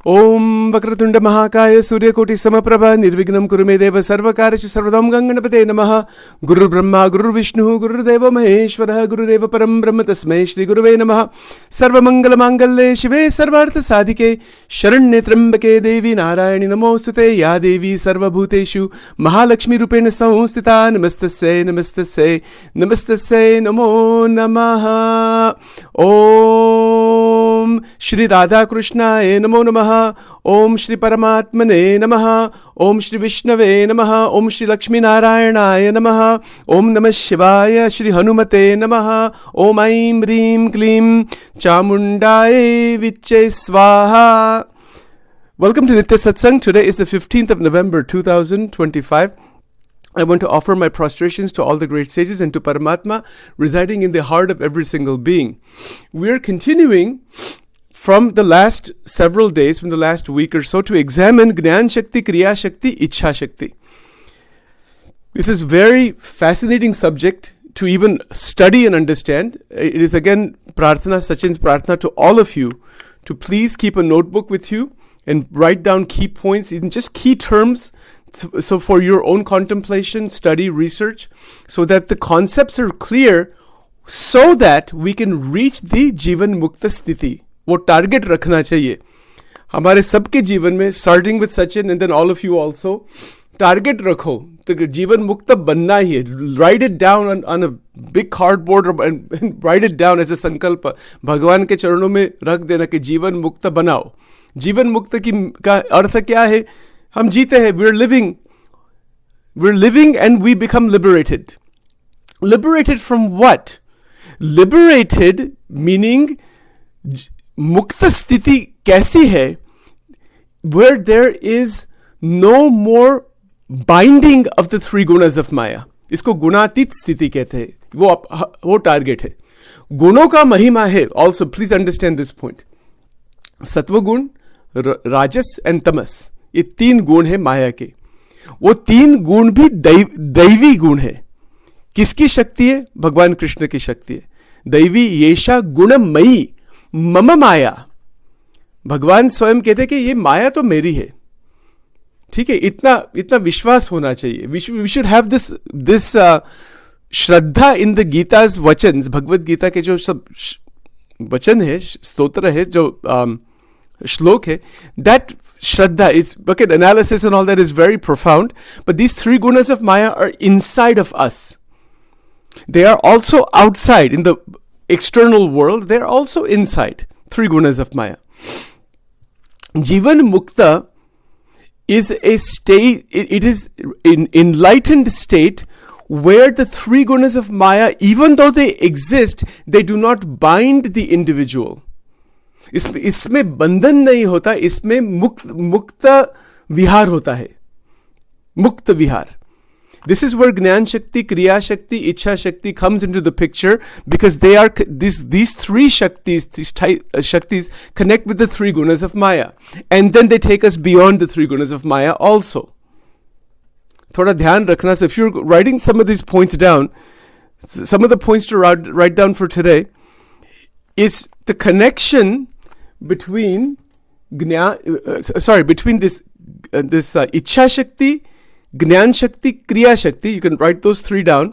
ओम वक्रतुंड महाकाय सूर्यकोटि समप्रभा निर्विघ्नं कुरु मे देव सर्वकार्येषु सर्वदा गणपते नमः। गुरुर्ब्रह्मा गुरुर्विष्णुः गुरुर्देवो महेश्वरः गुरुरेव परं ब्रह्म तस्मै श्री गुरुवे नमः। सर्वमंगलमांगल्ये शिवे सर्वार्थसाधिके शरण्ये त्र्यंबके देवी नारायणि नमोस्तुते। या देवी सर्वभूतेषु महालक्ष्मीरूपेण संस्थिता नमस्तस्यै नमस्तस्यै नमस्तस्यै नमो नमः। ओम श्री राधा कृष्णाय नमो नमः। ओम श्री परमात्मने नमः। ओम श्री विष्णवे नमः। ओम श्री लक्ष्मी नारायणाय नमः। ओम नमः शिवाय श्री हनुमते नमः। ओम ऐं ह्रीं क्लीं चामुंडाय विच्चे स्वाहा। Welcome to Nitya Satsang. Today is the 15th of November 2025. I want to offer my prostrations to all the great sages and to Paramatma residing in the heart of every single being. We are continuing from the last several days, from the last week or so, to examine Gnan Shakti, Kriya Shakti, Ichha Shakti. This is very fascinating subject to even study and understand. It is again Prarthana, Sachin's Prarthana to all of you to please keep a notebook with you and write down key points, even just key terms, so for your own contemplation, study, research, so that the concepts are clear, so that we can reach the Jivan Mukta Sthiti. वो target रखना चाहिए हमारे सबके जीवन में, starting with Sachin and then all of you also. Target रखो तो जीवन मुक्त बनना ही है. Write it down on a big cardboard and write it down as a sankalp. भगवान के चरणों में रख देना कि जीवन मुक्त बनाओ. जीवन मुक्त का अर्थ क्या है? हम जीते हैं, we are living and we become liberated. Liberated from what? Liberated meaning mukt sthiti कैसी है? Where there is no more binding of the three gunas of Maya. इसको गुणातीत स्थिति कहते हैं. वो टारगेट है. गुणों का महिमा है. Also please understand this point. सत्व गुण, राजस एंड तमस, ये तीन गुण है माया के. वो तीन गुण भी दैवी गुण है. किसकी शक्ति है? भगवान कृष्ण की शक्ति है. दैवी येषा गुणमयी मम माया. भगवान स्वयं कहते कि ये माया तो मेरी है. ठीक है, इतना विश्वास होना चाहिए. We should have this shraddha in the Gita's vachan. Bhagavad Gita के जो सब वचन है, स्तोत्र है, जो श्लोक है, that shraddha is bucket analysis and all that is very profound. But these three gunas of maya are inside of us. They are also outside in the external world. They are also inside. Three gunas of Maya. Jivan Mukta is a state, it is an enlightened state where the three gunas of Maya, even though they exist, they do not bind the individual. इसमें बंधन नहीं होता, इसमें मुक्त विहार होता है. मुक्त विहार. This is where Gnan Shakti, Kriya Shakti, Ichha Shakti comes into the picture, because they are these three Shaktis, Shaktis connect with the three gunas of Maya, and then they take us beyond the three gunas of Maya also. Thoda dhyan rakhna. So if you're writing some of these points down, some of the points to write down for today is the connection between between this Ichha Shakti, Gnan Shakti, Kriya Shakti. You can write those three down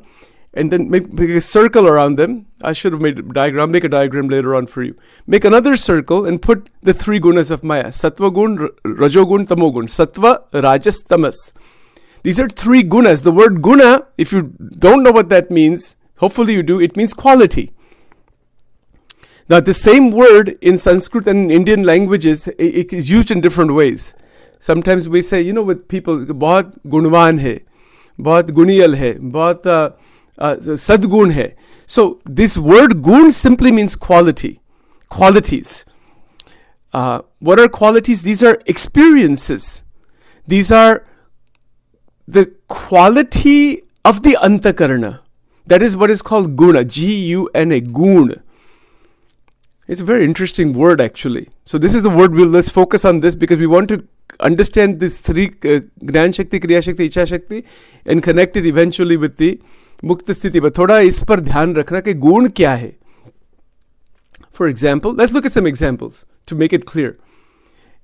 and then make a circle around them. I should have made a diagram. Make a diagram later on for you. Make another circle and put the three gunas of Maya. Sattva gun, Rajo gun, Tamo gun. Sattva, Rajas, Tamas. These are three gunas. The word guna, if you don't know what that means, hopefully you do, it means quality. Now the same word in Sanskrit and in Indian languages, it is used in different ways. Sometimes we say, with people, बहुत गुणवान है, बहुत गुणियल है, बहुत सद्गुण है. So this word gun simply means quality, qualities. What are qualities? These are experiences. These are the quality of the antakarana. That is what is called guna, Guna, gun. It's a very interesting word actually. So this is the word, let's focus on this because we want to understand these three, Gnan Shakti, Kriya Shakti, Ichha Shakti, and connect it eventually with the Mukta Sthiti. But thoda is par dhyan rakhna कि गुण क्या है. For example, let's look at some examples to make it clear.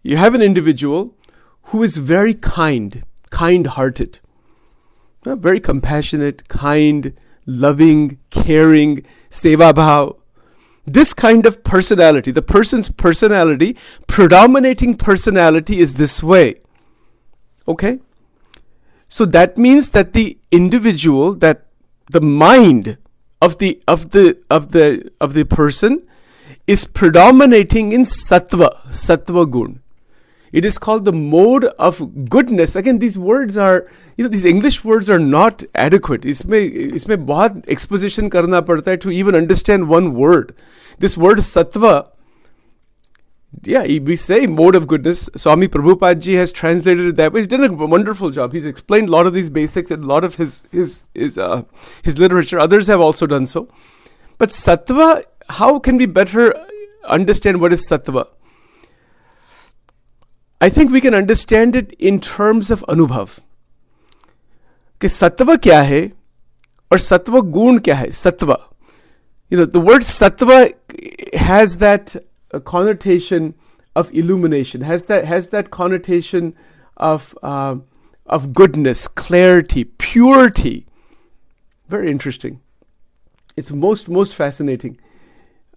you have an individual who is very kind-hearted, very compassionate, kind, loving, caring, seva bhav. This kind of personality, the person's personality, predominating personality is this way. Okay? So that means that the individual, that the mind of the person is predominating in sattva gun. It is called the mode of goodness. Again, these words are, these English words are not adequate. इसमें बहुत exposition करना पड़ता है to even understand one word. This word sattva, we say mode of goodness. Swami Prabhupada ji has translated it that way. He's done a wonderful job. He's explained a lot of these basics in a lot of his literature. Others have also done so. But sattva, how can we better understand what is sattva? I think we can understand it in terms of anubhav. कि सत्व क्या है और सत्व गुण क्या है? सत्व. The word sattva has that connotation of illumination, has that connotation of goodness, clarity, purity. Very interesting. It's most fascinating.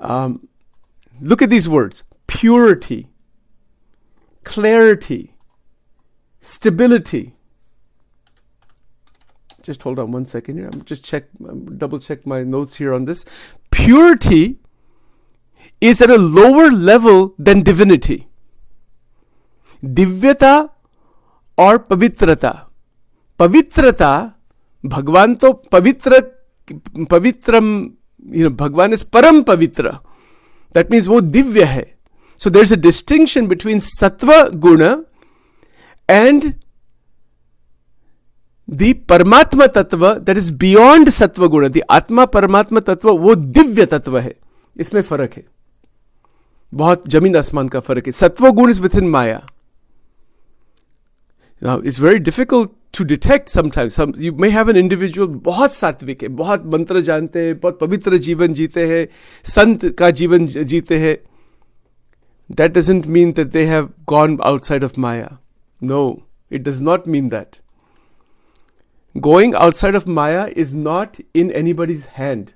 Look at these words: purity, clarity, stability. Just hold on one second here. Double check my notes here on this. Purity is at a lower level than divinity. Divyata or pavitrata. Pavitrata, Bhagwan to pavitram, Bhagwan is param pavitra. That means wo divya hai. So there's a distinction between sattva guna and the Paramatma Tattva that is beyond Sattva Guna. The Atma Paramatma Tattva वो दिव्य तत्व है. इसमें फर्क है. बहुत जमीन आसमान का फर्क है. Sattva Guna is within Maya. Now it's very difficult to detect sometimes. You may have an individual बहुत सात्विक है, बहुत मंत्र जानते हैं, बहुत पवित्र जीवन जीते हैं, संत का जीवन जीते हैं. That doesn't mean that they have gone outside of Maya. No, it does not mean that. Going outside of Maya is not in anybody's hand.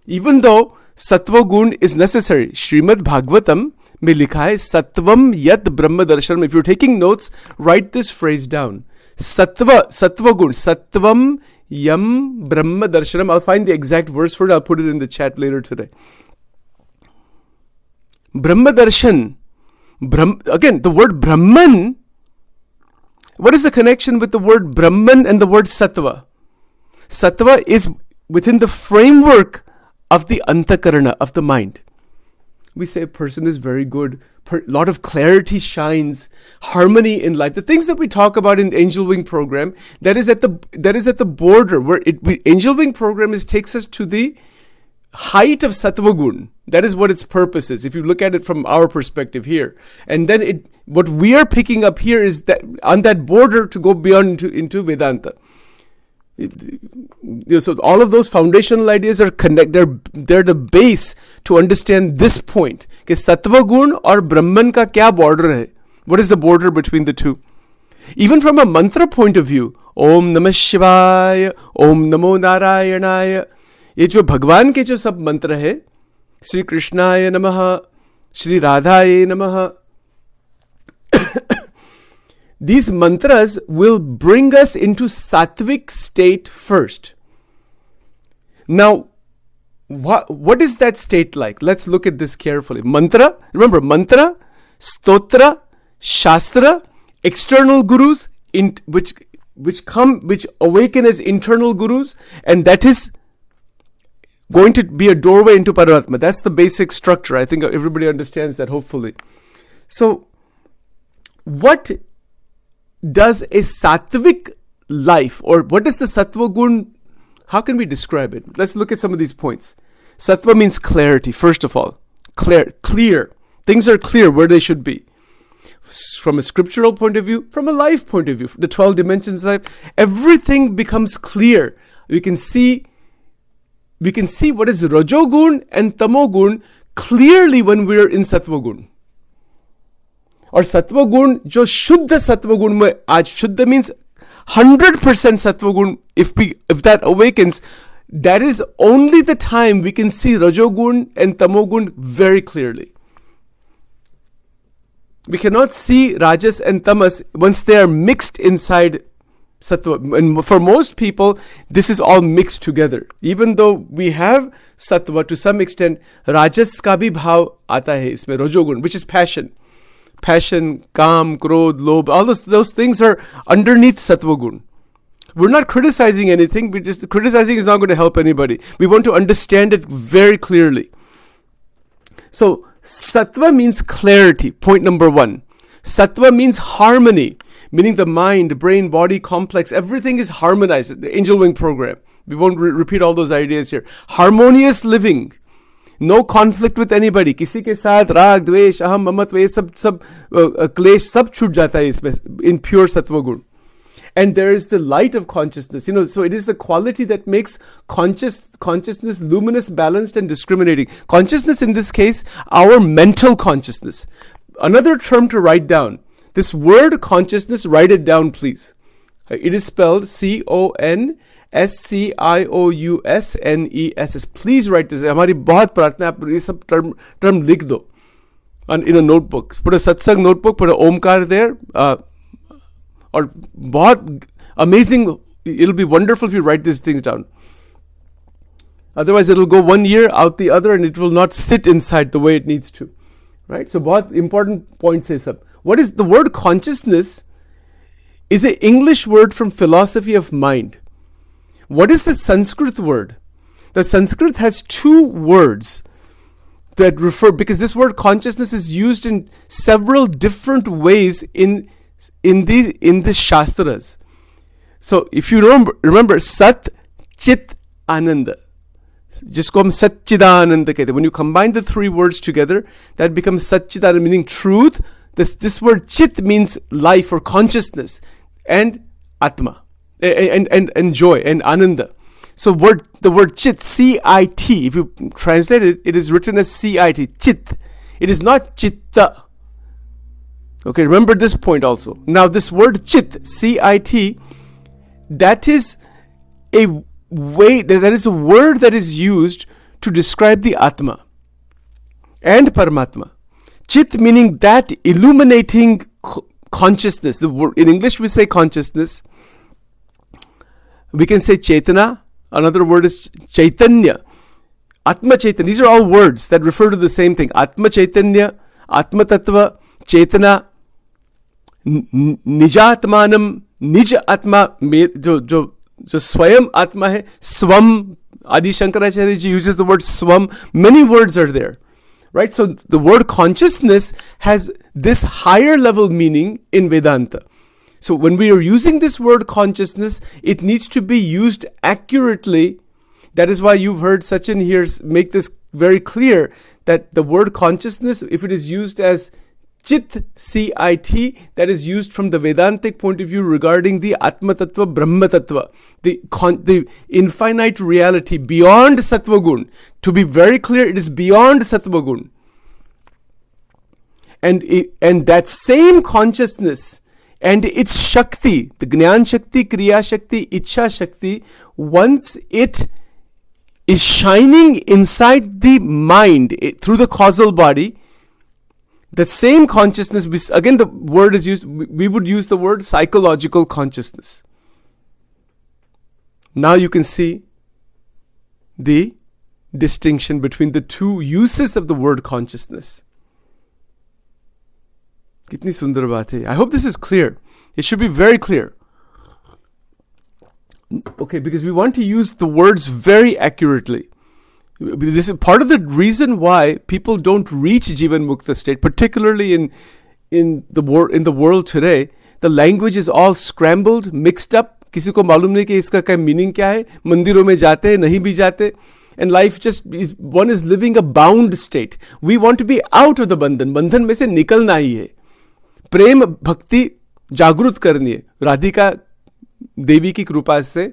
Even though Sattva Gun is necessary. Srimad Bhagavatam में लिखा है Sattvam Yat Brahma Darshanam. If you're taking notes, write this phrase down. Sattva Gun. Sattvam Yam Brahma Darshanam. I'll find the exact verse for it. I'll put it in the chat later today. Brahma Darshan. Again, the word Brahman. What is the connection with the word Brahman and the word Sattva? Sattva is within the framework of the Antakarana, of the mind. We say a person is very good, a lot of clarity shines, harmony in life. The things that we talk about in the Angel Wing program, that is at the border where Angel Wing program takes us to the height of Sattva Gun. That is what its purpose is, if you look at it from our perspective here. And then what we are picking up here is that on that border to go beyond into Vedanta. So all of those foundational ideas are connected. They're the base to understand this point. कि Sattva Gun और Brahman का क्या border है? What is the border between the two? Even from a mantra point of view, Om Namah Shivaya, Om Namo Narayanaaya. ये जो भगवान के जो सब मंत्र है, श्री कृष्णाय नमः, श्री राधाय नमः, these mantras will bring us into sattvic state first. Now, what is that state like? Let's look at this carefully. Mantra, remember mantra, stotra, shastra, external gurus, which awaken as internal gurus, and that is going to be a doorway into Paramatma. That's the basic structure. I think everybody understands that, hopefully. So, what does a sattvic life, or what is the Sattva Gun, how can we describe it? Let's look at some of these points. Sattva means clarity, first of all. Clear. Things are clear where they should be. From a scriptural point of view, from a life point of view, the 12 dimensions of life, everything becomes clear. We can see what is Rajogun and Tamogun clearly when we're in Sattva Gun. और सत्व गुण जो शुद्ध सत्व गुण में, आज शुद्ध मीन्स 100% सत्व गुण, if that awakens, that is only the time we can see rajogun and tamogun very clearly. We cannot see rajas and tamas once they are mixed inside sattva. And for most people, this is all mixed together. Even though we have sattva to some extent, rajas ka bhi bhav aata hai isme, rajogun, which is passion. Passion, kam, krodh, lobh, all those things are underneath sattva gun. We're not criticizing anything. Criticizing is not going to help anybody. We want to understand it very clearly. So, sattva means clarity, point number one. Sattva means harmony, meaning the mind, brain, body, complex, everything is harmonized. The angel wing program. We won't repeat all those ideas here. Harmonious living. No conflict with anybody. किसी के साथ राग, द्वेष, अहम, ममत्व, ये सब क्लेश सब छूट जाता है इसमें, in pure sattva gun. And there is the light of consciousness. So it is the quality that makes consciousness luminous, balanced, and discriminating. Consciousness in this case, our mental consciousness. Another term to write down. This word consciousness, write it down, please. It is spelled CONSCIOUSNESS. Please write this. हमारी बहुत प्रार्थना है, आप ये सब term लिख दो in a notebook. Put a satsang notebook, put a omkar there. Or बहुत amazing. It'll be wonderful if you write these things down. Otherwise, it'll go one ear out the other, and it will not sit inside the way it needs to. Right? So, बहुत important points है सब. What is the word consciousness? Is an English word from philosophy of mind. What is the Sanskrit word? The Sanskrit has two words that refer, because this word consciousness is used in several different ways in the Shastras. So if you remember Sat, Chit, Ananda, जिसको हम सच्चिदानंद कहते हैं. When you combine the three words together, that becomes Sachchidanand, meaning truth. This word chit means life or consciousness, and atma, and joy, and ananda. So the word chit, C-I-T, if you translate it, it is written as C-I-T, chit. It is not chitta. Okay, remember this point also. Now this word chit, C-I-T, that is a way, that is a word that is used to describe the Atma and Paramatma. Chit meaning that illuminating consciousness. The word, in English we say consciousness. We can say Chetana. Another word is Chaitanya. Atma Chaitanya. These are all words that refer to the same thing. Atma Chaitanya, Atma Tattva, Chetana, Nijatmanam, Nij Atma, जो स्वयं आत्मा है, swam. Adi Shankaracharya ji uses the word swam. Many words are there, right? So the word consciousness has this higher level meaning in Vedanta. So when we are using this word consciousness, it needs to be used accurately. That is why you've heard Sachin here make this very clear, that the word consciousness, if it is used as Chit, C-I-T, that is used from the Vedantic point of view regarding the Atma Tattva, Brahma Tattva, the infinite reality beyond Sattva Gun. To be very clear, it is beyond Sattva Gun. And that same consciousness and its Shakti, the Gnan Shakti, Kriya Shakti, Ichha Shakti, once it is shining inside the mind through the causal body, the same consciousness, again the word is used, we would use the word psychological consciousness. Now you can see the distinction between the two uses of the word consciousness. Kitni sundar baat hai. I hope this is clear. It should be very clear. Okay, because we want to use the words very accurately. This is part of the reason why people don't reach Jivan Mukta state, particularly in the world today. The language is all scrambled, mixed up. किसी को मालूम नहीं कि इसका क्या meaning क्या है. मंदिरों में जाते, नहीं भी जाते. And life just is, one is living a bound state. We want to be out of the बंधन. बंधन में से निकलना ही है. प्रेम भक्ति जागृत करनी है. राधिका देवी की कृपा से.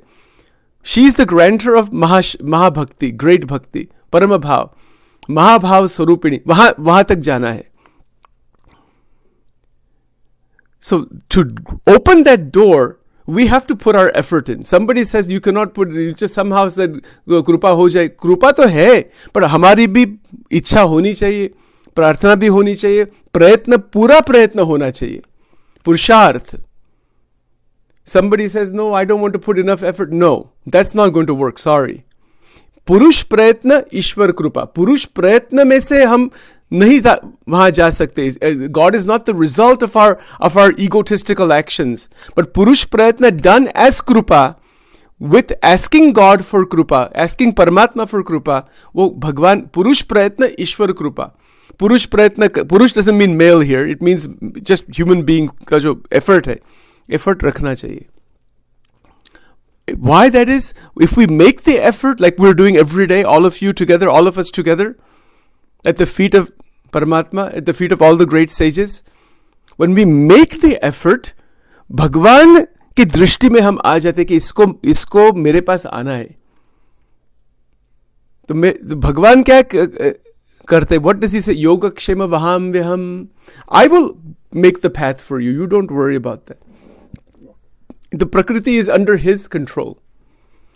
She is the grantor of Mahabhakti, great bhakti, Parama Bhav, Mahabhav Swarupini. वहां तक जाना है. So to open that door, we have to put our effort in. Somebody says you cannot put, you just somehow said कृपा हो जाए. कृपा तो है, पर हमारी भी इच्छा होनी चाहिए, प्रार्थना भी होनी चाहिए, प्रयत्न, पूरा प्रयत्न होना चाहिए, पुरुषार्थ. Somebody says, no, I don't want to put enough effort. No, that's not going to work. Sorry. पुरुष प्रयत्न, ईश्वर कृपा. पुरुष प्रयत्न में से हम नहीं वहां जा सकते. God is not the result of our egotistical actions. But पुरुष प्रयत्न done as कृपा, with asking God for कृपा, asking परमात्मा for कृपा, वो भगवान, पुरुष प्रयत्न, ईश्वर कृपा. पुरुष प्रयत्न, पुरुष doesn't mean male here. It means just human being का जो effort है, effort रखना चाहिए. Why that is? If we make the effort like we're doing every day, all of you together, all of us together, at the feet of Paramatma, at the feet of all the great sages, when we make the effort, भगवान की दृष्टि में हम आ जाते कि इसको मेरे पास आना है. तो भगवान क्या करते? What does he say? Yogaksema vaham vyaham. I will make the path for you. You don't worry about that. The Prakriti is under his control.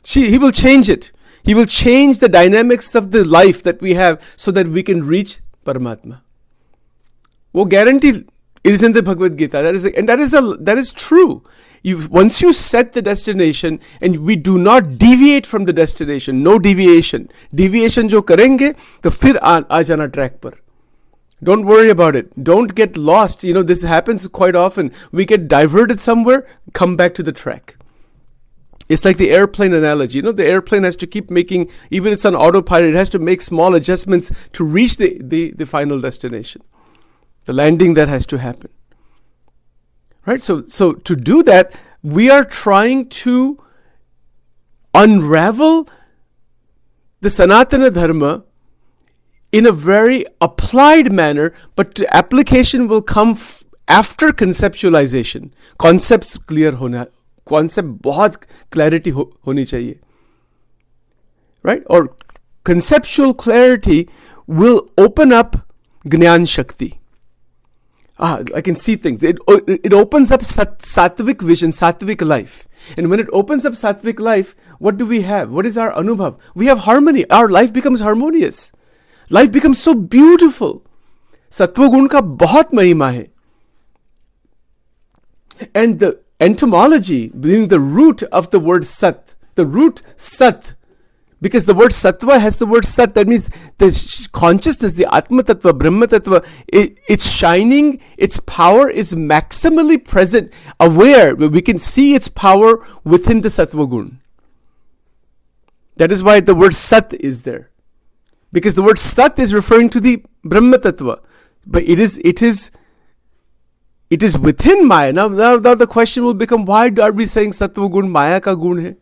He will change it. He will change the dynamics of the life that we have so that we can reach Paramatma. वो guarantee is in the Bhagavad Gita. That is true. Once you set the destination and we do not deviate from the destination, no deviation. Deviation जो करेंगे तो फिर आ जाना track पर. Don't worry about it. Don't get lost. This happens quite often. We get diverted somewhere, come back to the track. It's like the airplane analogy. The airplane has to keep making, even it's on autopilot, it has to make small adjustments to reach the final destination. The landing that has to happen. Right? So to do that, we are trying to unravel the Sanatana Dharma in a very applied manner, but application will come after conceptualization. Concepts clear होना, concept बहुत clarity होनी चाहिए. Right? Or conceptual clarity will open up Gnan Shakti. I can see things. It opens up Sattvik vision, Sattvik life. And when it opens up Sattvik life, what do we have? What is our Anubhav? We have harmony. Our life becomes harmonious. Life becomes so beautiful. Sattva gun ka bahut mahima hai. And the etymology, being the root of the word Sat, the root Sat, because the word Sattva has the word Sat, that means the consciousness, the Atma Tattva, Brahma Tattva, it's shining, its power is maximally present, aware, we can see its power within the Sattva gun. That is why the word Sat is there. Because the word Sat is referring to the Brahma Tattva. But it is within Maya. Now the question will become, why are we saying Sattva gun Maya ka gun hai?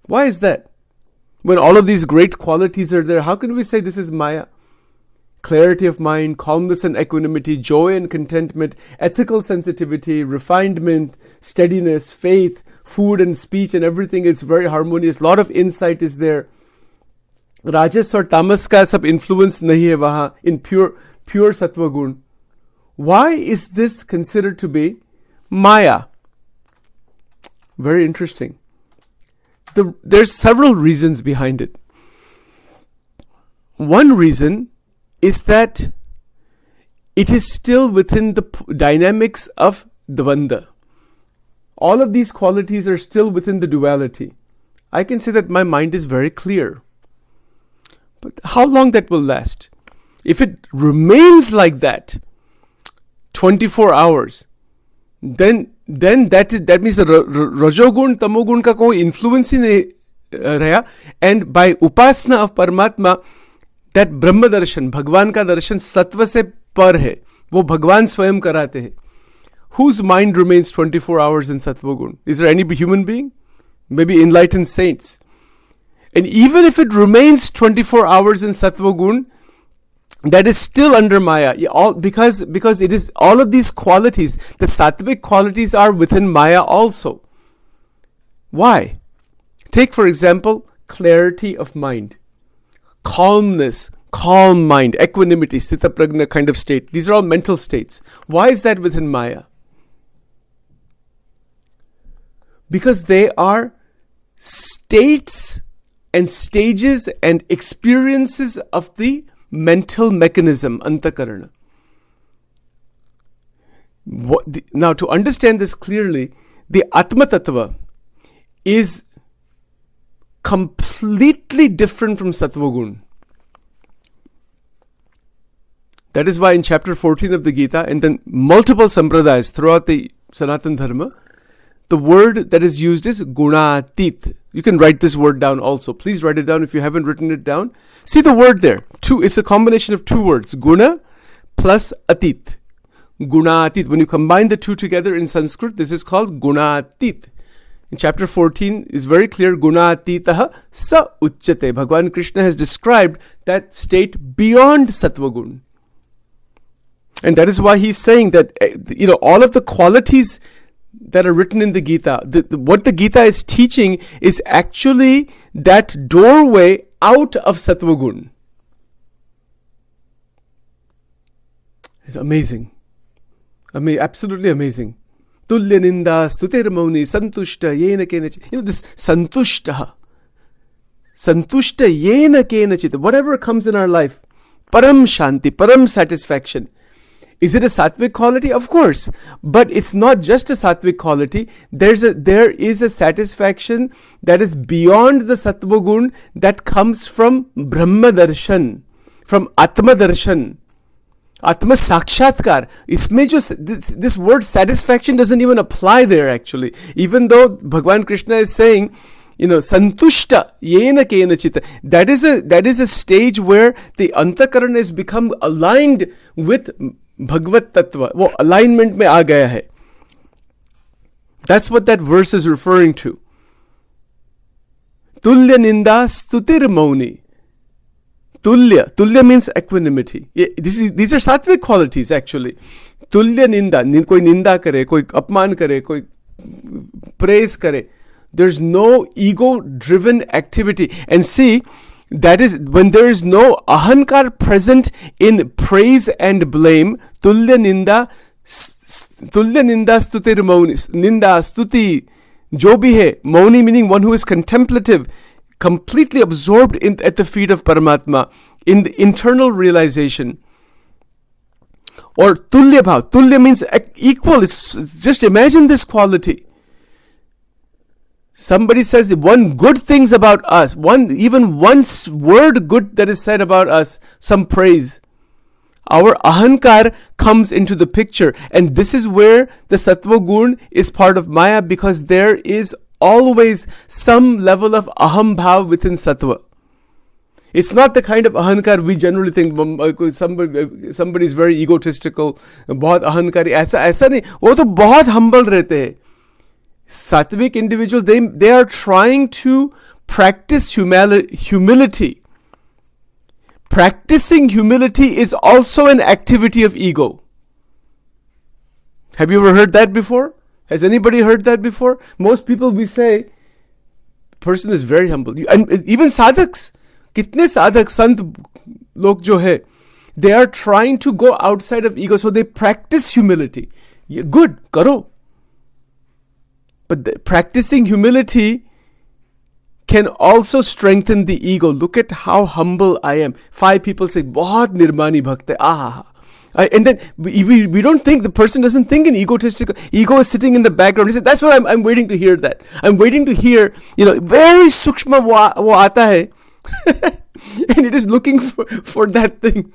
Why is that? When all of these great qualities are there, how can we say this is Maya? Clarity of mind, calmness and equanimity, joy and contentment, ethical sensitivity, refinement, steadiness, faith, food and speech and everything is very harmonious. A lot of insight is there. Rajas or tamas ka sab influence nahi hai wahan in pure sattva gun. Why is this considered to be Maya? Very interesting. There's several reasons behind it. One reason is that it is still within the dynamics of Dvanda. All of these qualities are still within the duality. I can say that my mind is very clear. But how long that will last? If it remains like that 24 hours, then that means the Rajogun, Tamogun ka koi influence hi nahi raya, and by upasana of Paramatma, that Brahma darshan, Bhagwan ka darshan Sattva se par hai, wo Bhagwan swayam karate hai. Whose mind remains 24 hours in Sattva gun? Is there any human being? Maybe enlightened saints. And even if it remains 24 hours in Sattva gun, that is still under Maya, because it is all of these qualities, the Sattvik qualities are within Maya also. Why? Take for example, clarity of mind, calmness, calm mind, equanimity, sthita prajna kind of state. These are all mental states. Why is that within Maya? because they are states and stages and experiences of the mental mechanism, antakarana. Now, to understand this clearly, the Atma Tattva is completely different from Sattva Gun. That is why in chapter 14 of the Gita, and then multiple sampradayas throughout the Sanatana Dharma, the word that is used is Gunatit. You can write this word down also. Please write it down if you haven't written it down. See the word there. It's a combination of two words. Guna plus Atit. Gunatit. When you combine the two together in Sanskrit, this is called Gunatit. In chapter 14 is very clear. Gunatitaha sa uchyate. Bhagavan Krishna has described that state beyond Sattva Gun. And that is why he's saying that, all of the qualities that are written in the Gita, what the Gita is teaching is actually that doorway out of Sattva Gun. It's amazing. Absolutely amazing. Tulya ninda stutir mauni santushta yena kenachit. This santushta yena kenachit. Whatever comes in our life, param shanti, param satisfaction. Is it a sattvic quality? Of course. But it's not just a sattvic quality. There is a satisfaction that is beyond the Sattva Gun that comes from Brahma Darshan, from Atma Darshan, Atma Sakshatkar. This word satisfaction doesn't even apply there actually. Even though Bhagavan Krishna is saying, santushta yena kenachita. That is a stage where the antakarana has become aligned with Bhagavad Tattva. वो alignment में आ गया है. That's what that verse is referring to. Tulya ninda stutir mauni. Tulya means equanimity. These are sattvic qualities actually. Tulya ninda. कोई निंदा करे, कोई अपमान करे, कोई praise करे. There's no ego-driven activity. And see, that is when there is no ahankar present in praise and blame. Tulya ninda stutir mauni. Ninda, stuti, jo bhi hai. Mauni meaning one who is contemplative, completely absorbed at the feet of Paramatma, in the internal realization. Or tulya bhav. Tulya means equal. It's just imagine this quality. Somebody says one good things about us, even one word good that is said about us, some praise. Our ahankar comes into the picture, and this is where the Sattva Gun is part of Maya, because there is always some level of aham bhav within Sattva. It's not the kind of ahankar we generally think. Somebody is very egotistical, बहुत अहंकारी. ऐसा नहीं. वो तो बहुत humble रहते हैं. Sattvic individuals, they are trying to practice humility. Practicing humility is also an activity of ego. Have you ever heard that before? Has anybody heard that before? Most people, we say, person is very humble. And even sadhaks, kitne sadhak, sant log jo hai, they are trying to go outside of ego, so they practice humility. Good, karo. But practicing humility can also strengthen the ego. Look at how humble I am. 5 people say, "Bahut nirmani bhakt hai." And then we don't think, the person doesn't think in egotistical. Ego is sitting in the background. He said, "That's what I'm waiting to hear that. I'm waiting to hear, very sukshma wo aata hai." And it is looking for that thing.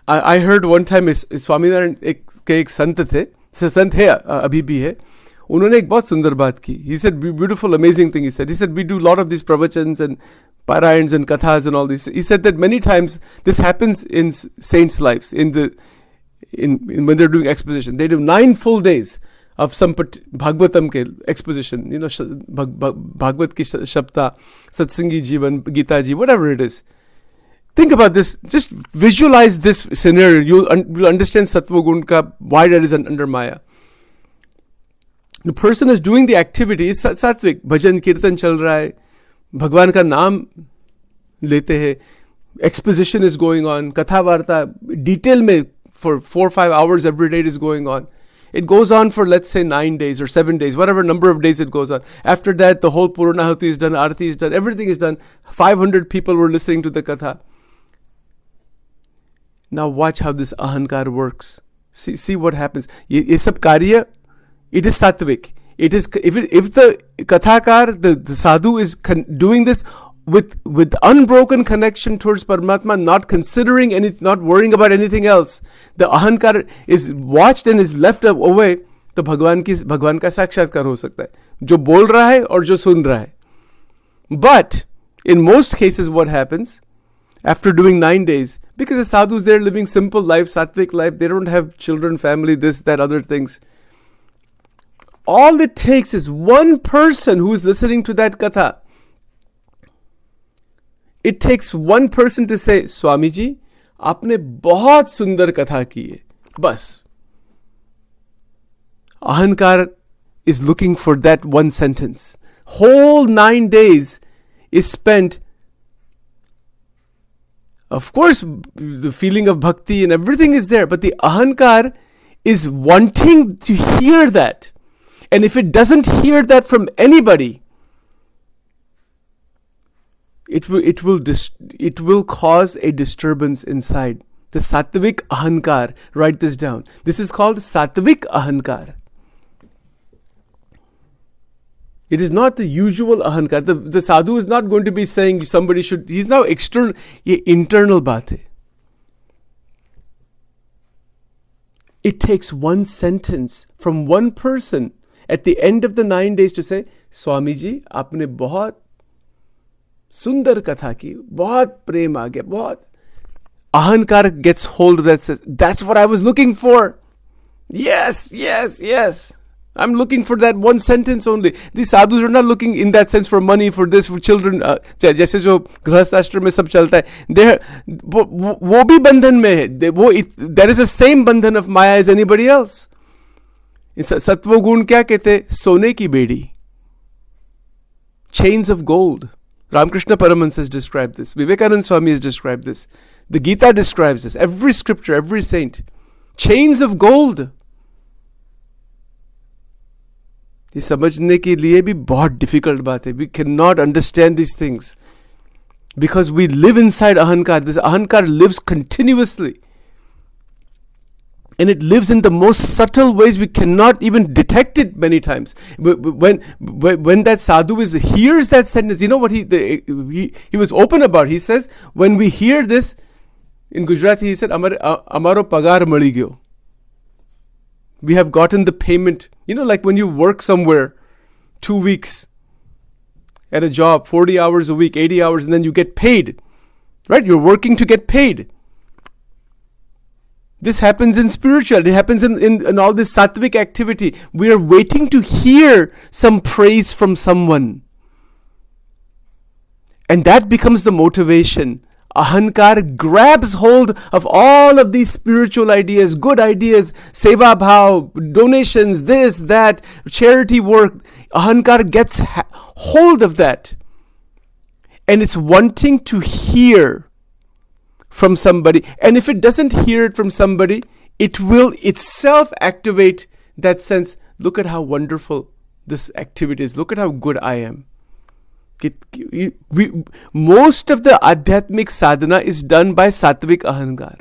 I heard one time Swaminarayan के एक संत थे, संत है अभी भी है, उन्होंने एक बहुत सुंदर बात की. He said beautiful, amazing thing. He said we do a lot of these pravachans and parayans and kathas and all this. He said that many times this happens in saints' lives, in when they're doing exposition. They do 9 full days of some Bhagavatam ke exposition, Bhagavad ki Shabda, Satsangi Jivan, Gita Ji, whatever it is. Think about this. Just visualize this scenario. You'll understand Sattva Gun ka, why that is under Maya. The person is doing the activity, is Sattvik. Bhajan, Kirtan chal raha hai. Bhagwan ka naam lete hai. Exposition is going on. Katha Varta, detail mein for 4 or 5 hours every day is going on. It goes on for, let's say, 9 days or 7 days, whatever number of days it goes on. After that, the whole Puranahuti is done, Arati is done, everything is done. 500 people were listening to the katha. Now watch how this ahankar works. See what happens. Ye sab karya, it is Sattvik. It is, if the kathakar, the sadhu is doing this with unbroken connection towards Paramatma, not considering not worrying about anything else, the ahankar is watched and is left away, तो भगवान का साक्षात्कार हो सकता है, जो बोल रहा है और जो सुन रहा है. But in most cases what happens after doing 9 days, because the sadhus, they're living simple life, sattvic life, they don't have children, family, this, that, other things. All it takes is one person who's listening to that katha. It takes one person to say, Swami ji, आपने बहुत सुंदर कथा की है. बस. Ahankar is looking for that one sentence. Whole 9 days is spent. Of course, the feeling of bhakti and everything is there, but the ahankar is wanting to hear that. And if it doesn't hear that from anybody, it will cause a disturbance inside. The Sattvik Ahamkar. Write this down. This is called Sattvik Ahamkar. It is not the usual ahankar. The sadhu is not going to be saying somebody should. He's now external. Ye internal baat hai. It takes one sentence from one person at the end of the 9 days to say, Swami ji, आपने बहुत सुंदर कथा की, बहुत प्रेम आ गया, बहुत. Ahankar gets hold of that, says, that's what I was looking for. Yes, yes, yes. I'm looking for that one sentence only. These sadhus are not looking in that sense for money, for this, for children. जैसे जो गृहस्थ आश्रम में सब चलता है, वो भी बंधन में है. There is the same बंधन of Maya as anybody else. सत्व गुण क्या कहते? सोने की बेड़ी. Chains of gold. Ramakrishna Paramahansa has described this. Vivekananda Swami has described this. The Gita describes this. Every scripture, every saint. Chains of gold. ये समझने के लिए भी बहुत डिफिकल्ट बात है. We cannot understand these things because we live inside ahankar. This ahankar lives continuously, and it lives in the most subtle ways. We cannot even detect it many times. When that sadhu hears that sentence, you know what he was open about. He says, when we hear this in Gujarati, he said, "Amaro pagar mali gyo." We have gotten the payment. You know, like when you work somewhere 2 weeks at a job, 40 hours a week, 80 hours, and then you get paid. Right? You're working to get paid. This happens in spiritual. It happens in all this sattvic activity. We are waiting to hear some praise from someone. And that becomes the motivation. Ahankar grabs hold of all of these spiritual ideas, good ideas, seva bhav, donations, this, that, charity work. Ahankar gets hold of that. And it's wanting to hear from somebody. And if it doesn't hear it from somebody, it will itself activate that sense. Look at how wonderful this activity is. Look at how good I am. Most of the adhyatmic sadhana is done by Sattvik Ahamkar.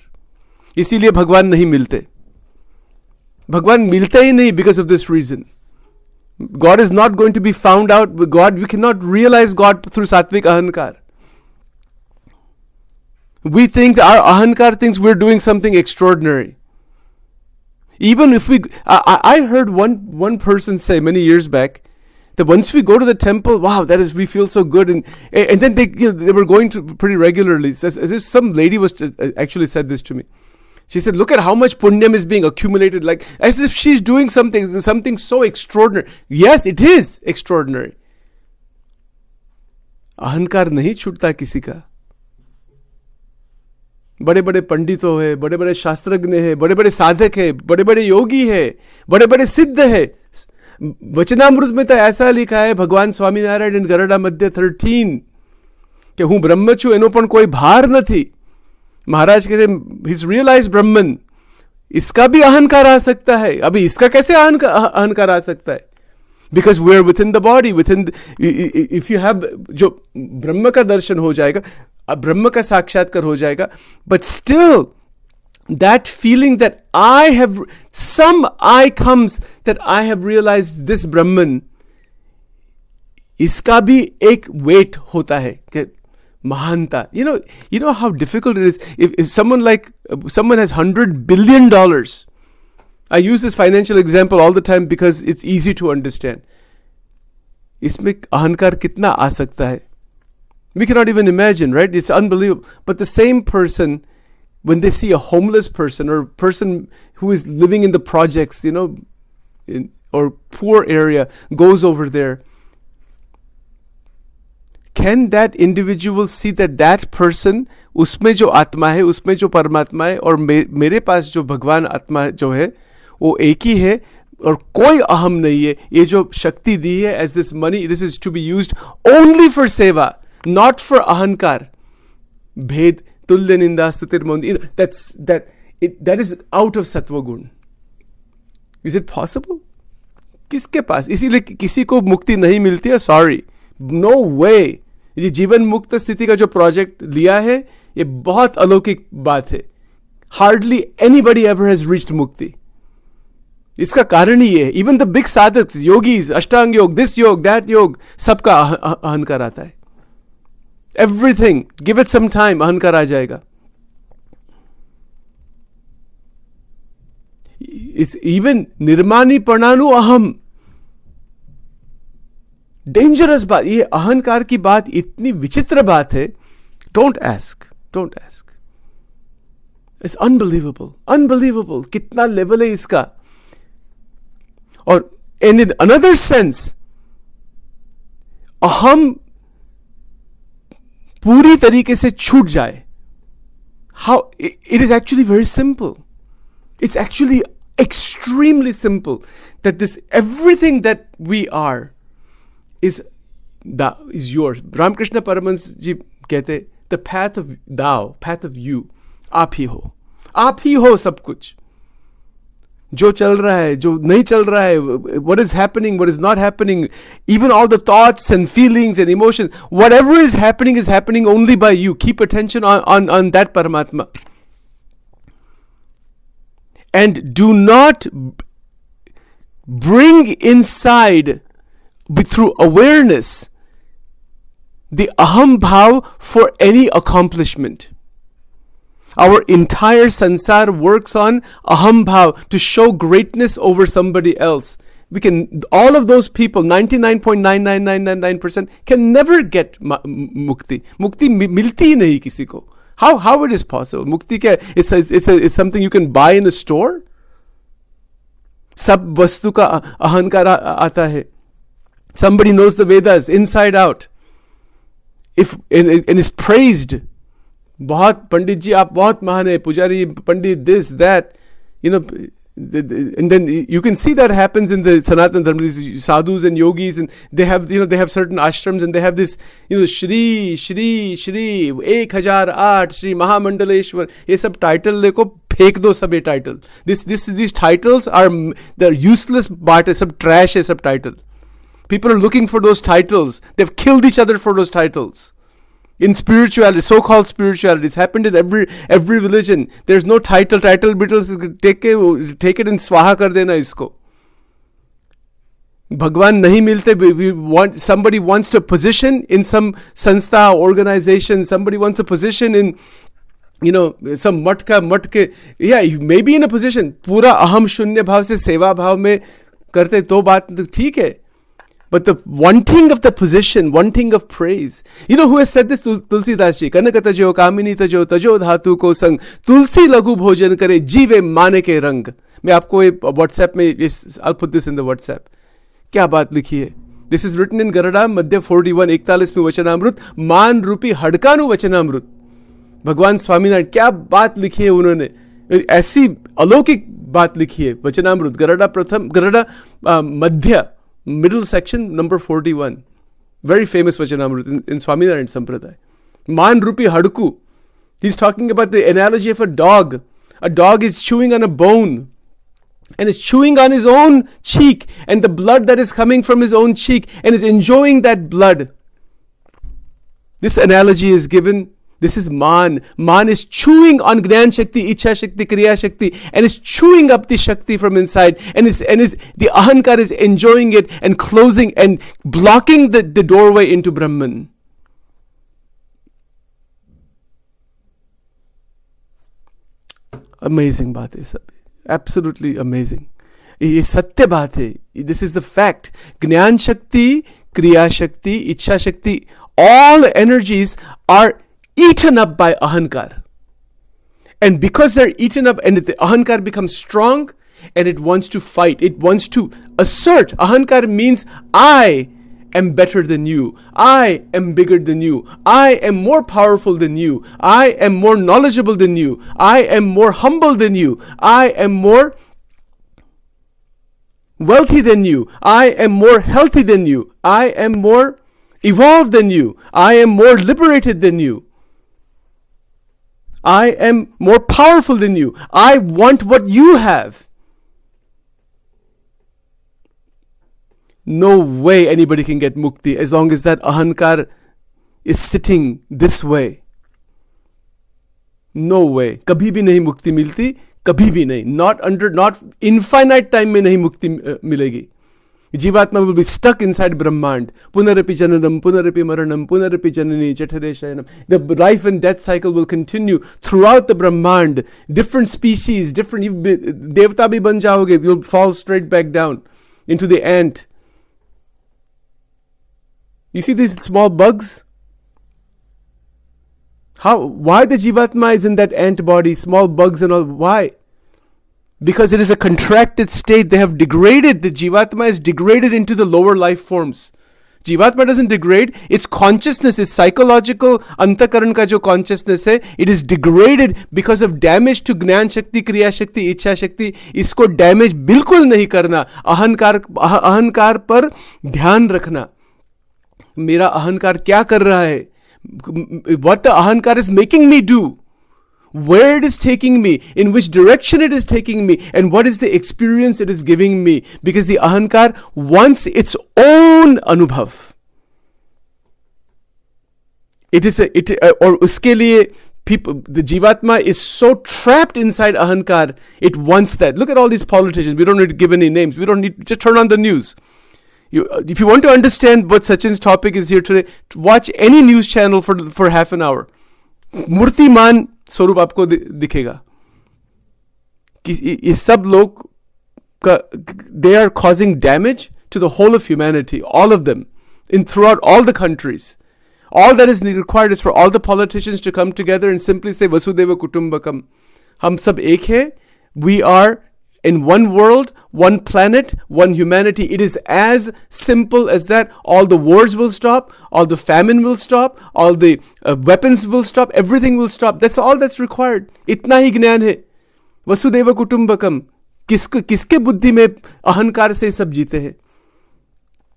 इसीलिए भगवान नहीं मिलते. भगवान मिलते ही नहीं because of this reason. God is not going to be found out. We cannot realize God through Sattvik Ahamkar. We think our Ahankar thinks we're doing something extraordinary. Even if I heard one person say many years back, that once we go to the temple, wow, we feel so good, and then they were going to pretty regularly. As if some lady actually said this to me. She said, "Look at how much punyam is being accumulated," like as if she's doing something so extraordinary. Yes, it is extraordinary. Ahankar nahi छूटता किसी का. बड़े बड़े पंडितों है, बड़े बड़े शास्त्रज्ञ है, बड़े बड़े साधक है, बड़े बड़े योगी है, बड़े बड़े सिद्ध है. वचनामृत में तो ऐसा लिखा है, भगवान स्वामीनारायण इन गरड़ा मध्य 13 कि હું બ્રહ્મ છું એનો પણ કોઈ ભાર નથી. મહારાજ કહે છે, he's realized Brahman. इसका भी अहंकार आ सकता है. अभी इसका कैसे अहंकार आ सकता है? Because we're within the body, if you have, जो ब्रह्म का दर्शन हो जाएगा, ब्रह्म का साक्षात्कार हो जाएगा, but still that feeling that some I comes, that I have realized this Brahman, इसका भी एक weight होता है कि महानता. You know how difficult it is if someone has $100 billion. I use this financial example all the time because it's easy to understand. इसमें अहंकार कितना आ सकता है? We cannot even imagine, right? It's unbelievable. But the same person, when they see a homeless person or a person who is living in the projects, or poor area, goes over there, can that individual see that person, उसमें जो आत्मा है, उसमें जो परमात्मा है, और मेरे पास जो भगवान आत्मा जो है, वो एक ही है और कोई अहम नहीं है. ये जो शक्ति दी है as this money, this is to be used only for seva, not for अहंकार. भेद तुल्य निंदा स्तुतिर मौन, that is out of sattva gun. Is it possible? किसके पास? इसीलिए किसी को मुक्ति नहीं मिलती है. सॉरी, नो वे. ये जीवन मुक्त स्थिति का जो प्रोजेक्ट लिया है, ये बहुत अलौकिक बात है. Hardly anybody ever has reached मुक्ति. इसका कारण ही है, इवन द बिग साधक, योगीज, अष्टांग योग, दिस योग, दैट योग, सबका अहंकार आता है. Everything, give it some time, अहंकार आ जाएगा. इवन निर्माणी प्रणानु अहम, डेंजरस बात. ये अहंकार की बात इतनी विचित्र बात है. Don't ask. इट्स अनबिलीवेबल कितना लेवल है इसका. और इन अनदर सेंस, अहम पूरी तरीके से छूट जाए. How? It is actually very simple. It's actually extremely simple that this everything that we are is yours. Ramakrishna Paramahansa ji कहते, the path of thou, path of you, आप ही हो सब कुछ. जो चल रहा है, जो नहीं चल रहा है, what is happening, what is not happening, even all the thoughts and feelings and emotions, whatever is happening only by you. Keep attention on that Paramatma. And do not bring inside, through awareness, the aham bhav for any accomplishment. Our entire sansar works on aham bhav to show greatness over somebody else. All of those people, 99.99999% can never get mukti. Mukti milti hi nahi kisi ko. How it is possible? Mukti क्या? It's something you can buy in a store. सब वस्तु का अहंकार आता है. Somebody knows the Vedas inside out. And is praised. बहुत पंडित जी, आप बहुत महान है, पुजारी पंडित, this, that, and then you can see that happens in the Sanatana Dharma, these sadhus and yogis, and they have certain ashrams, and they have this, Shri 1008 Shri Mahamandaleshwar, ये सब title लेको फेंक दो, सब ये title. These titles they're useless, but सब trash है सब title. People are looking for those titles. They've killed each other for those titles. In spirituality, so-called spirituality, it's happened in every religion. There's no title, take it and swaha kar dena isko. Bhagwan nahi milte. Somebody wants a position in some sanstha, organization. Somebody wants a position in, some matke. Yeah, you may be in a position. Pura aham shunya bhav se seva bhav mein karte to baat theek hai. But the wanting of the position, wanting of praise. You know who has said this? Tulsi Das ji. Kanak tajo, kamini tajo, tajo dhatu ko sang. Tulsi lagu bhojan kare, जीवे माने के रंग. मैं आपको WhatsApp में, I'll put this in the WhatsApp. क्या बात लिखी है? This is written in Garada, Madhya 41, 41 में वचनामृत, मान रूपी हड़कानु वचनामृत. भगवान स्वामीनारायण, क्या बात लिखी है उन्होंने? ऐसी अलौकिक बात लिखी है. वचनामृत, Garada Madhya, middle section, number 41. Very famous Vachanamrut in Swaminarayan Sampradaya. Man Rupi Hadku. He's talking about the analogy of a dog. A dog is chewing on a bone and is chewing on his own cheek and the blood that is coming from his own cheek and is enjoying that blood. This analogy is given. This is man. Man is chewing on Gnan Shakti, Ichha Shakti, Kriya Shakti, and is chewing up the Shakti from inside, and the Ahankar is enjoying it and closing and blocking the doorway into Brahman. Amazing बात है सब, absolutely amazing. ये सत्य बात है. This is the fact. Gnan Shakti, Kriya Shakti, Ichha Shakti, all energies are eaten up by Ahankar. And because they're eaten up and the Ahankar becomes strong and it wants to fight, it wants to assert. Ahankar means I am better than you. I am bigger than you. I am more powerful than you. I am more knowledgeable than you. I am more humble than you. I am more wealthy than you. I am more healthy than you. I am more evolved than you. I am more liberated than you. I am more powerful than you. I want what you have. No way anybody can get mukti as long as that ahankar is sitting this way. No way. कभी भी नहीं मुक्ति मिलती, कभी भी नहीं. Not infinite time में नहीं मुक्ति मिलेगी. Jivatma will be stuck inside Brahmand. Punarapi jananam, punarapi maranam, punarapi janani, jatare shayanam. The life and death cycle will continue throughout the Brahmand. Different species, different devta bhi ban jaoge. You'll fall straight back down into the ant. You see these small bugs? Why the Jivatma is in that ant body, small bugs and all? Why? Because it is a contracted state. They have degraded. The Jivatma is degraded into the lower life forms. Jivatma doesn't degrade. Its consciousness, its psychological antakaran ka jo consciousness hai, it is degraded because of damage to Gnan Shakti, Kriya Shakti, Ichha Shakti. Isko damage bilkul nahi karna. Ahankar par dhyan rakhna. Mera ahankar kya kar raha hai? What the ahankar is making me do? Where it is taking me, in which direction it is taking me, and what is the experience it is giving me. Because the ahankar wants its own anubhav. It is or uske liye people, the Jivatma is so trapped inside ahankar, it wants that. Look at all these politicians. We don't need to give any names. We don't need, just turn on the news. If you want to understand what Sachin's topic is here today, watch any news channel for half an hour. Murtiman स्वरूप आपको दिखेगा कि ये सब लोग का they are causing damage to the whole of humanity, all of them, throughout all the countries. All that is required is for all the politicians to come together and simply say Vasudev Kutumbakam. हम सब एक हैं. We are in one world, one planet, one humanity. It is as simple as that. All the wars will stop, all the famine will stop, all the weapons will stop, everything will stop. That's all that's required. इतना ही ज्ञान है. वसुदेव कुटुंबकम. किसके बुद्धि में अहंकार से सब जीते हैं?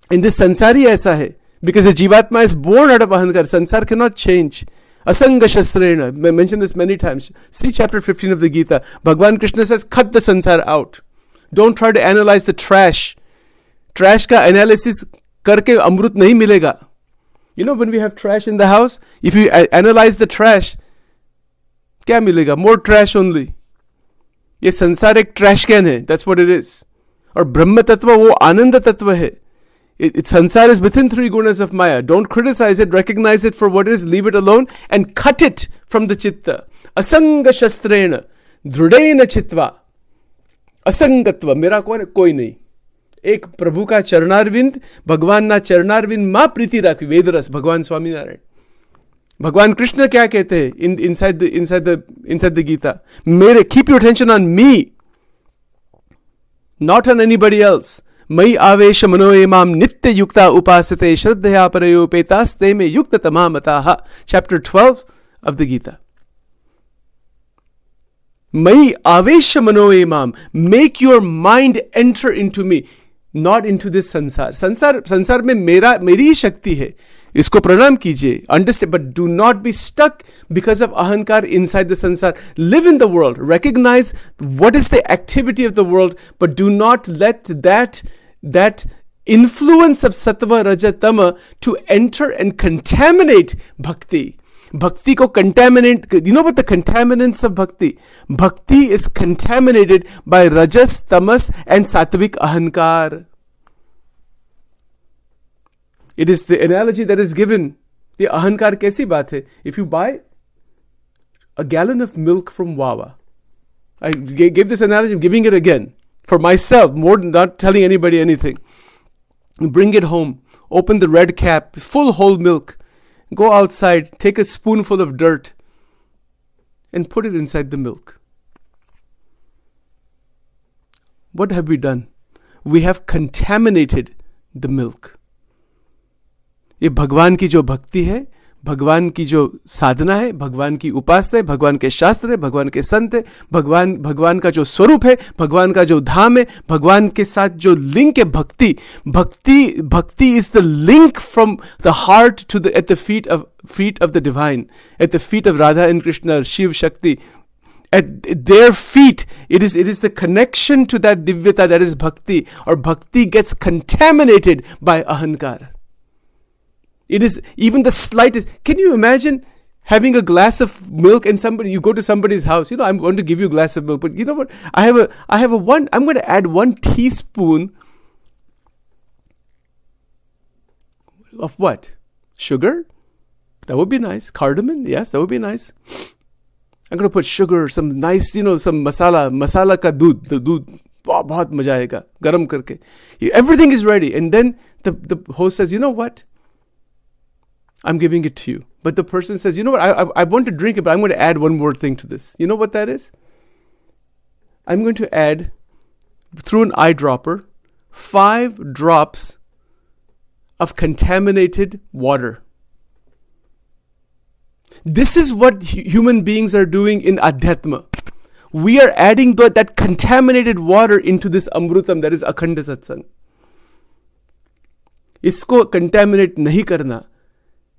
In this संसार ही ऐसा है. Because the Jivatma is born out of ahankar. Sansar cannot change. Asanga Shastrena. I mentioned this many times. See chapter 15 of the Gita. Bhagwan Krishna says, cut the sansar out. Don't try to analyze the trash. Trash ka analysis karke amrut nahi milega. You know, when we have trash in the house, if you analyze the trash, kya milega? More trash only. Ye sansar ek trash can hai. That's what it is. Or Brahma Tattva wo Ananda Tattva hai. Sansar is within 3 gunas of Maya. Don't criticize it, recognize it for what it is, leave it alone, and cut it from the chitta. Asanga shastrena, dhrudena chitva. Asangatva, mera koi nahi. Ek Prabhu ka charnarvind, Bhagwan na charnarvind ma priti rakhi, Vedaras, Bhagwan Swami Narayan. Bhagwan Krishna kya kehte hai inside the Gita? Keep your attention on me, not on anybody else. मयि आवेश मनोये माम नित्य युक्ता उपासते श्रद्धया परयोपेतास्ते में युक्त तमामताः. Chapter 12 of the Gita. मयि आवेश मनोये माम. Make your mind enter into me, not into this संसार. संसार में मेरी ही शक्ति है. इसको प्रणाम कीजिए, understand, but do not be stuck because of ahankar inside the sansar. Live in the world, recognize what is the activity of the world, but do not let that influence of sattva raja tama to enter and contaminate bhakti. Bhakti ko contaminate, you know what the contaminants of bhakti? Bhakti is contaminated by rajas, tamas and sattvic ahamkar. It is the analogy that is given. ये अहंकार कैसी बात है? If you buy a gallon of milk from Wawa, I gave this analogy, I'm giving it again for myself, more than not telling anybody anything. You bring it home, open the red cap, full whole milk, go outside, take a spoonful of dirt, and put it inside the milk. What have we done? We have contaminated the milk. ये भगवान की जो भक्ति है, भगवान की जो साधना है, भगवान की उपासना है, भगवान के शास्त्र है, भगवान के संत है, भगवान का जो स्वरूप है, भगवान का जो धाम है, भगवान के साथ जो लिंक है, bhakti is the link from the heart to the at the feet of the divine, at the feet of Radha and Krishna, Shiv Shakti. At their feet, it is the connection to that divyata, that is bhakti, or bhakti gets contaminated by ahankar. It is even the slightest. Can you imagine having a glass of milk and you go to somebody's house, I'm going to give you a glass of milk, but you know what? I have a one, I'm going to add 1 teaspoon of what? Sugar? That would be nice. Cardamom? Yes, that would be nice. I'm going to put sugar, some nice, some masala ka doodh, the doodh. बहुत मजा आएगा, गरम करके. Everything is ready. And then the host says, you know what? I'm giving it to you. But the person says, you know what, I want to drink it, but I'm going to add one more thing to this. You know what that is? I'm going to add, through an eyedropper, 5 drops of contaminated water. This is what human beings are doing in Adhyatma. We are adding that contaminated water into this Amrutam, that is Akhanda Satsang. इसको contaminate नहीं करना,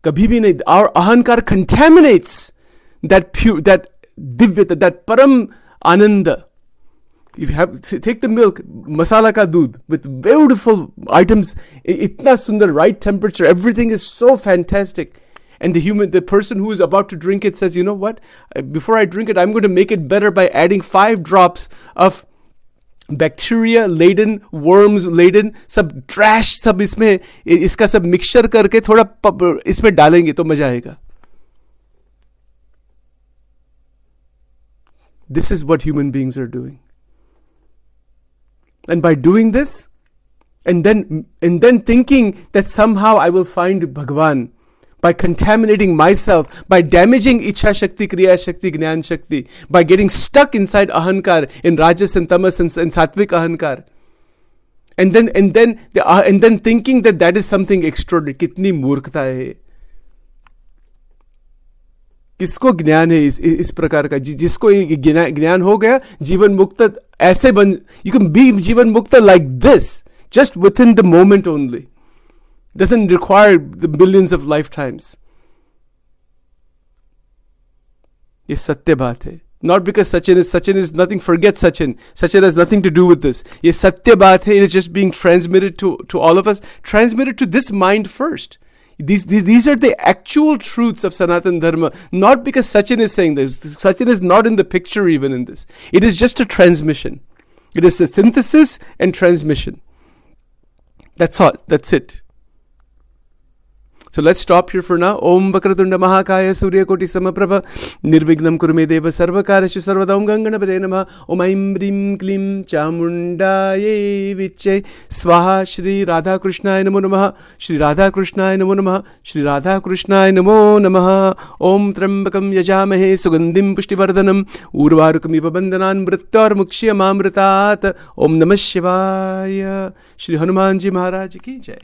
कभी भी नहीं. Our ahankar contaminates that pure, that divyata, that param ananda. You have take the milk, masala ka doodh, with beautiful items, itna sundar, right temperature, everything is so fantastic. And the person who is about to drink it says, you know what? Before I drink it, I'm going to make it better by adding 5 drops of bacteria laden, worms laden, सब trash, सब इसमें इसका सब mixture करके थोड़ा इसमें डालेंगे तो मजा आएगा. This is what human beings are doing. And by doing this, and then thinking that somehow I will find Bhagavan, by contaminating myself, by damaging Ichha Shakti, Kriya Shakti, Gnan Shakti, by getting stuck inside Ahankar, in Rajas and Tamas and Sattvik Ahamkar, and then thinking that is something extraordinary. Kitni मूर्खता है. किसको ज्ञान है इस प्रकार का? जिसको ज्ञान हो गया, जीवन मुक्त ऐसे बन, you can be जीवन मुक्त like this, just within the moment only. Doesn't require the millions of lifetimes. ये सत्य बात है. Not because Sachin is nothing, forget Sachin. Sachin has nothing to do with this. ये सत्य बात है. It is just being transmitted to all of us, transmitted to this mind first. These are the actual truths of Sanatana Dharma. Not because Sachin is saying this. Sachin is not in the picture even in this. It is just a transmission. It is a synthesis and transmission. That's all. That's it. So let's stop here for now. Om Vakratunda Mahakaya Surya Koti Samaprabha Nirvignam Kurume Deva Sarvakareshu Sarvadam Ganganapade Namaha Om Aim Brim Klim Chamundaye Viche Swaha Shri Radha Krishnaya Namo Namaha Shri Radha Krishnaya Namo Namaha Shri Radha Krishnaya Namo Namaha Om Trambakam Yajamahe Sugandim Pushtivardhanam Urvarukamiva Bandhanan Mrittar Mukshya Mamritat Om Namah Shivaya. Shri Hanumanji Maharaj Ki Jai.